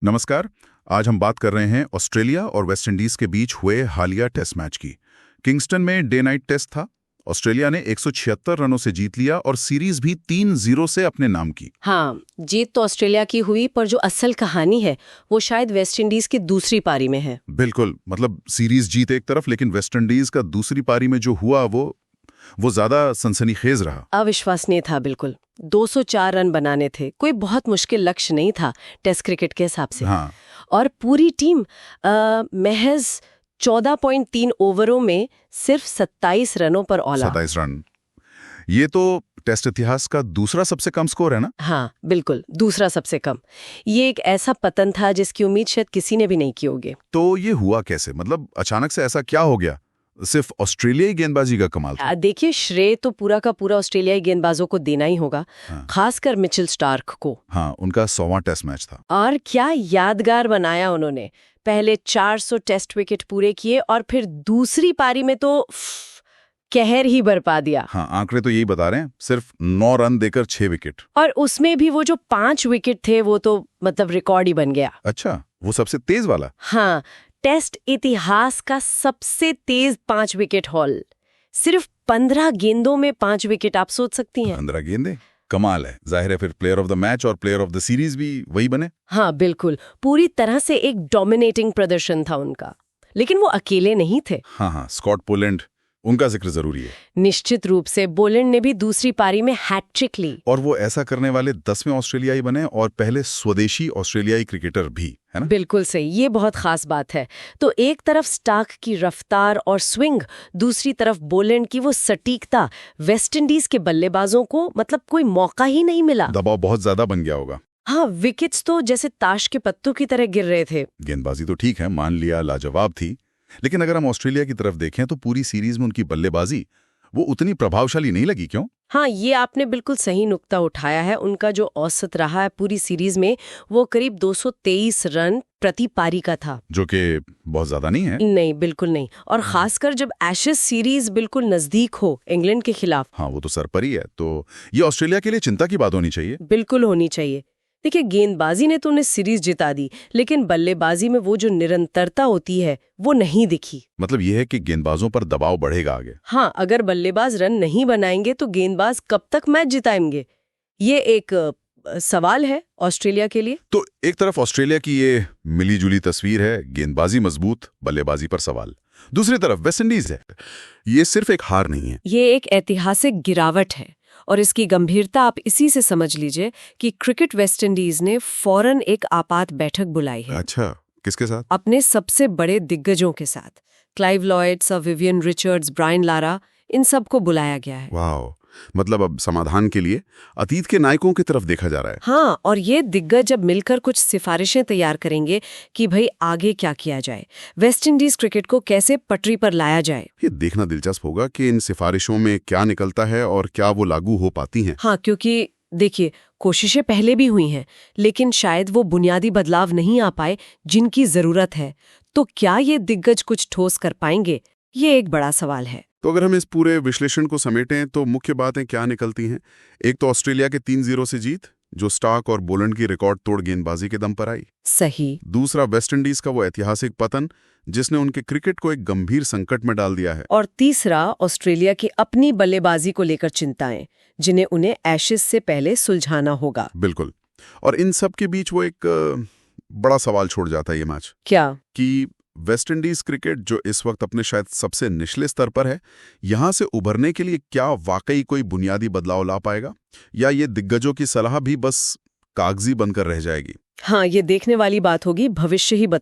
नमस्कार। आज हम बात कर रहे हैं ऑस्ट्रेलिया और वेस्ट इंडीज के बीच हुए हालिया टेस्ट मैच की। किंगस्टन में डे नाइट टेस्ट था। ऑस्ट्रेलिया ने 176 रनों से जीत लिया और सीरीज भी 3-0 से अपने नाम की। हाँ, जीत तो ऑस्ट्रेलिया की हुई, पर जो असल कहानी है वो शायद वेस्ट इंडीज की दूसरी पारी में है। बिल्कुल, मतलब सीरीज जीत एक तरफ, लेकिन वेस्ट इंडीज का दूसरी पारी में जो हुआ वो ज्यादा सनसनीखेज रहा। अविश्वसनीय था बिल्कुल। 204 रन बनाने थे, कोई बहुत मुश्किल लक्ष्य नहीं था टेस्ट क्रिकेट के हिसाब से। हाँ। और पूरी टीम महज 14.3 ओवरों में सिर्फ 27 रनों पर ऑल आउट। 27 रन, ये तो टेस्ट इतिहास का दूसरा सबसे कम स्कोर है ना? हाँ बिल्कुल, दूसरा सबसे कम। ये एक ऐसा पतन था जिसकी उम्मीद शायद किसी ने भी नहीं की होगी। तो ये हुआ कैसे? मतलब अचानक से ऐसा क्या हो गया? सिर्फ ऑस्ट्रेलियाई गेंदबाजी का कमाल था? देखिए, श्रेय तो पूरा का पूरा ऑस्ट्रेलियाई गेंदबाजों को देना ही होगा। हाँ। खासकर मिचेल स्टार्क को। हाँ, उनका 100वां टेस्ट मैच था। और क्या यादगार बनाया उन्होंने। पहले 400 टेस्ट विकेट पूरे किए और फिर दूसरी पारी में तो कहर ही बरपा दिया। हाँ, आंकड़े तो यही बता रहे हैं, सिर्फ 9 रन देकर 6 विकेट। और उसमें भी वो जो 5 विकेट थे वो तो मतलब रिकॉर्ड ही बन गया। अच्छा, वो सबसे तेज वाला? हाँ, टेस्ट इतिहास का सबसे तेज 5 विकेट हॉल। सिर्फ 15 गेंदों में 5 विकेट, आप सोच सकती हैं। 15 गेंदे, कमाल है। जाहिर है फिर प्लेयर ऑफ द मैच और प्लेयर ऑफ द सीरीज भी वही बने। हाँ बिल्कुल, पूरी तरह से एक डोमिनेटिंग प्रदर्शन था उनका। लेकिन वो अकेले नहीं थे। हाँ, स्कॉट पोलैंड, उनका जिक्र जरूरी है। निश्चित रूप से बोलैंड ने भी दूसरी पारी में हैट्रिक ली। और वो ऐसा करने वाले 10वें ऑस्ट्रेलियाई बने और पहले स्वदेशी ऑस्ट्रेलियाई क्रिकेटर भी, है ना? बिल्कुल सही, ये बहुत खास बात है। तो एक तरफ स्टार्क की रफ्तार और स्विंग, दूसरी तरफ बोलैंड की वो सटीकता। वेस्ट इंडीज के बल्लेबाजों को मतलब कोई मौका ही नहीं मिला। दबाव बहुत ज्यादा बन गया होगा। हाँ, विकेट्स तो जैसे ताश के पत्तों की तरह गिर रहे थे। गेंदबाजी तो ठीक है, मान लिया लाजवाब थी, लेकिन अगर हम ऑस्ट्रेलिया की तरफ देखें तो पूरी सीरीज में उनकी बल्लेबाजी वो उतनी प्रभावशाली नहीं लगी। क्यों? हाँ, ये आपने बिल्कुल सही नुक्ता उठाया है। उनका जो औसत रहा है पूरी सीरीज में, वो करीब 223 रन प्रति पारी का था, जो कि बहुत ज्यादा नहीं है। नहीं, बिल्कुल नहीं। और खासकर जब एशेज सीरीज बिल्कुल नजदीक हो इंग्लैंड के खिलाफ। हाँ, वो तो सर पर ही है, तो ये ऑस्ट्रेलिया के लिए चिंता की बात होनी चाहिए। बिल्कुल होनी चाहिए। देखिए, गेंदबाजी ने तो उन्हें सीरीज जिता दी, लेकिन बल्लेबाजी में वो जो निरंतरता होती है वो नहीं दिखी। मतलब ये है कि गेंदबाजों पर दबाव बढ़ेगा आगे। हाँ, अगर बल्लेबाज रन नहीं बनाएंगे तो गेंदबाज कब तक मैच जिताएंगे, ये एक सवाल है ऑस्ट्रेलिया के लिए। तो एक तरफ ऑस्ट्रेलिया की ये मिली जुली तस्वीर है, गेंदबाजी मजबूत, बल्लेबाजी पर सवाल। दूसरी तरफ वेस्ट इंडीज है। ये सिर्फ एक हार नहीं है, ये एक ऐतिहासिक गिरावट है। और इसकी गंभीरता आप इसी से समझ लीजिए कि क्रिकेट वेस्ट इंडीज ने फौरन एक आपात बैठक बुलाई है। अच्छा, किसके साथ? अपने सबसे बड़े दिग्गजों के साथ। Clive Lloyd, sir Vivian Richards, Brian Lara, इन सबको बुलाया गया है। वाह, मतलब अब समाधान के लिए अतीत के नायकों की तरफ देखा जा रहा है। हाँ, और ये दिग्गज जब मिलकर कुछ सिफारिशें तैयार करेंगे कि भाई आगे क्या किया जाए, वेस्ट इंडीज क्रिकेट को कैसे पटरी पर लाया जाए। ये देखना दिलचस्प होगा कि इन सिफारिशों में क्या निकलता है और क्या वो लागू हो पाती हैं। हाँ, क्योंकि देखिए, कोशिशें पहले भी हुई हैं, लेकिन शायद वो बुनियादी बदलाव नहीं आ पाए जिनकी जरूरत है। तो क्या ये दिग्गज कुछ ठोस कर पाएंगे, ये एक बड़ा सवाल है। तो अगर हम इस पूरे विश्लेषण को समेटें तो मुख्य बातें क्या निकलती हैं? एक तो ऑस्ट्रेलिया के 3-0 से जीत, जो स्टार्क और बोलैंड की रिकॉर्ड तोड़ गेंदबाजी के दम पर आई। सही। दूसरा, वेस्ट इंडीज का वो ऐतिहासिक पतन जिसने उनके क्रिकेट को एक गंभीर संकट में डाल दिया है। और तीसरा, ऑस्ट्रेलिया की अपनी बल्लेबाजी को लेकर चिंताएं, जिन्हें उन्हें एशेज से पहले सुलझाना होगा। बिल्कुल। और इन सब के बीच वो एक बड़ा सवाल छोड़ जाता है ये मैच। क्या? कि वेस्ट इंडीज क्रिकेट जो इस वक्त अपने शायद सबसे निचले स्तर पर है, यहां से उभरने के लिए क्या वाकई कोई बुनियादी बदलाव ला पाएगा, या ये दिग्गजों की सलाह भी बस कागजी बनकर रह जाएगी? हाँ, ये देखने वाली बात होगी, भविष्य ही बताएगा।